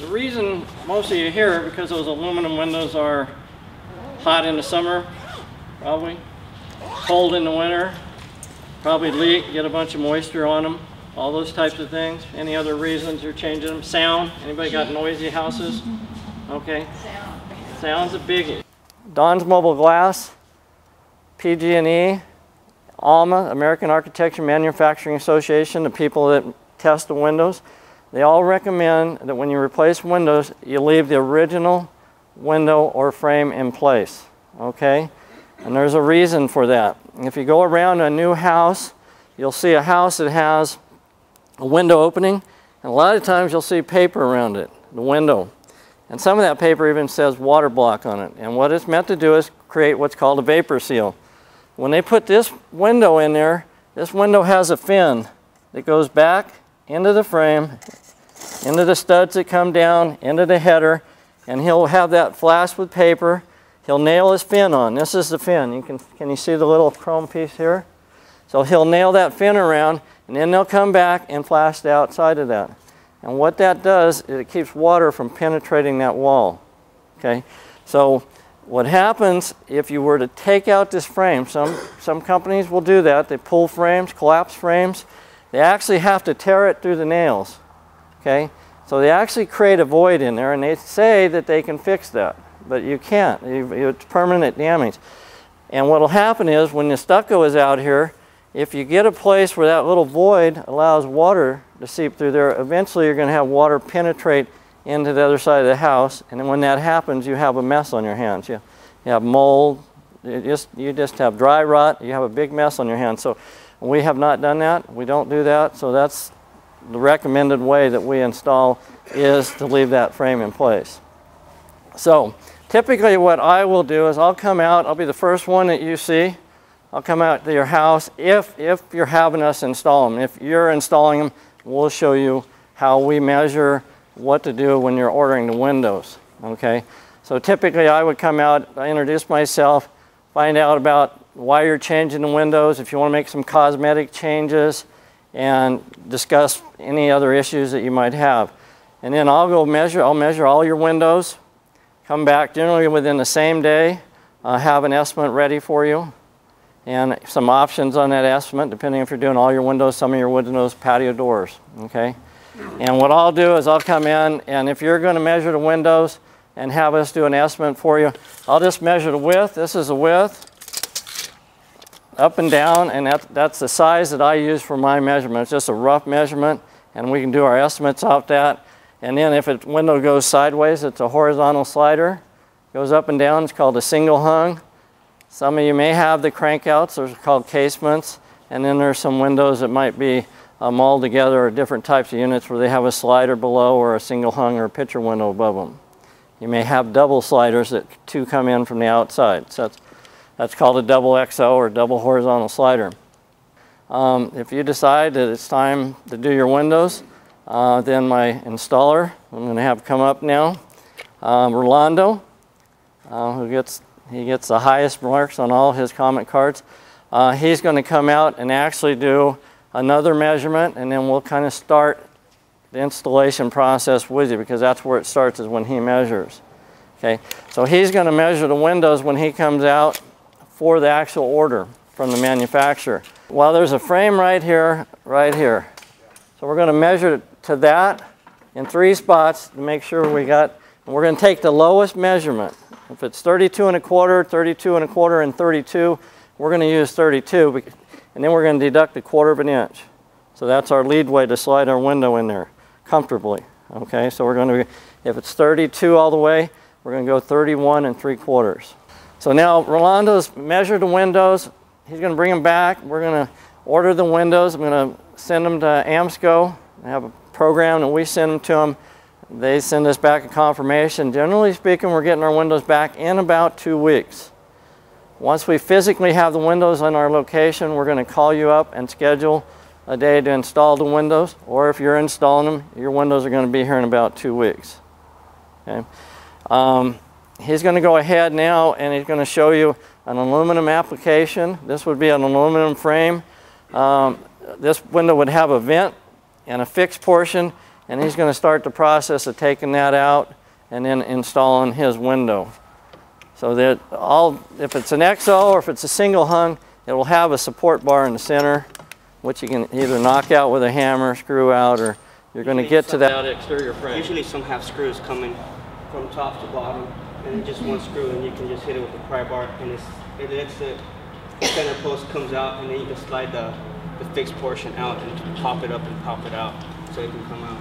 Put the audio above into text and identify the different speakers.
Speaker 1: The reason most of you hear it because those aluminum windows are hot in the summer, probably, cold in the winter, probably leak, get a bunch of moisture on them, all those types of things. Any other reasons you're changing them? Sound, anybody got noisy houses? Okay. Sound's a biggie. Don's Mobile Glass, PG&E, ALMA, American Architecture Manufacturing Association, the people that test the windows, they all recommend that when you replace windows, you leave the original window or frame in place, okay? And there's a reason for that. If you go around a new house, you'll see a house that has a window opening, and a lot of times you'll see paper around it, the window. And some of that paper even says water block on it. And what it's meant to do is create what's called a vapor seal. When they put this window in there, this window has a fin that goes back into the frame, into the studs that come down, into the header, and he'll have that flashed with paper. He'll nail his fin on. This is the fin. Can you see the little chrome piece here? So he'll nail that fin around, and then they'll come back and flash the outside of that. And what that does is it keeps water from penetrating that wall. Okay? So what happens if you were to take out this frame, some companies will do that. They pull frames, collapse frames. They actually have to tear it through the nails. Okay? So they actually create a void in there, and they say that they can fix that. But you can't. It's permanent damage. And what will happen is when the stucco is out here, if you get a place where that little void allows water to seep through there, eventually you're going to have water penetrate into the other side of the house. And then when that happens, you have a mess on your hands. You have mold. You just have dry rot. You have a big mess on your hands. So we have not done that. We don't do that. So that's the recommended way that we install is to leave that frame in place. So typically what I will do is I'll come out. I'll be the first one that you see. I'll come out to your house if you're having us install them. If you're installing them, we'll show you how we measure what to do when you're ordering the windows. Okay? So typically I would come out, I introduce myself, find out about why you're changing the windows, if you want to make some cosmetic changes, and discuss any other issues that you might have. And then I'll measure all your windows, come back generally within the same day, have an estimate ready for you, and some options on that estimate, depending if you're doing all your windows, some of your windows, patio doors, okay? And what I'll do is I'll come in, and if you're going to measure the windows and have us do an estimate for you, I'll just measure the width. This is the width, up and down, and that's the size that I use for my measurement. It's just a rough measurement, and we can do our estimates off that. And then if a window goes sideways, it's a horizontal slider. Goes up and down, it's called a single hung. Some of you may have the crankouts, those are called casements. And then there's some windows that might be all together or different types of units where they have a slider below or a single hung or a picture window above them. You may have double sliders that two come in from the outside. So that's called a double XO or double horizontal slider. If you decide that it's time to do your windows, then my installer, I'm going to have come up now, Rolando, he gets the highest marks on all his comment cards. He's going to come out and actually do another measurement, and then we'll kind of start the installation process with you, because that's where it starts, is when he measures. Okay, so he's going to measure the windows when he comes out for the actual order from the manufacturer. Well, there's a frame right here. So we're going to measure to that in 3 spots to make sure we got, and we're going to take the lowest measurement. If it's 32 1/4, 32 1/4, and 32, we're going to use 32, and then we're going to deduct 1/4 inch. So that's our lead way to slide our window in there comfortably. Okay, so we're going to, if it's 32 all the way, we're going to go 31 3/4. So now Rolando's measured the windows. He's going to bring them back. We're going to order the windows. I'm going to send them to AMSCO. They have a program that we send them to them. They send us back a confirmation. Generally speaking, we're getting our windows back in about 2 weeks. Once we physically have the windows in our location, we're going to call you up and schedule a day to install the windows. Or if you're installing them, your windows are going to be here in about 2 weeks. Okay. He's going to go ahead now and he's going to show you an aluminum application. This would be an aluminum frame. This window would have a vent and a fixed portion, and he's going to start the process of taking that out and then installing his window. So that if it's an XO or if it's a single hung, it will have a support bar in the center, which you can either knock out with a hammer, screw out, or you're going to get to that exterior frame.
Speaker 2: Usually some have screws coming from top to bottom, and just one screw, and you can just hit it with a pry bar, and it lets the center post comes out, and then you can slide the fixed portion out and pop it up and pop it out so it can come out.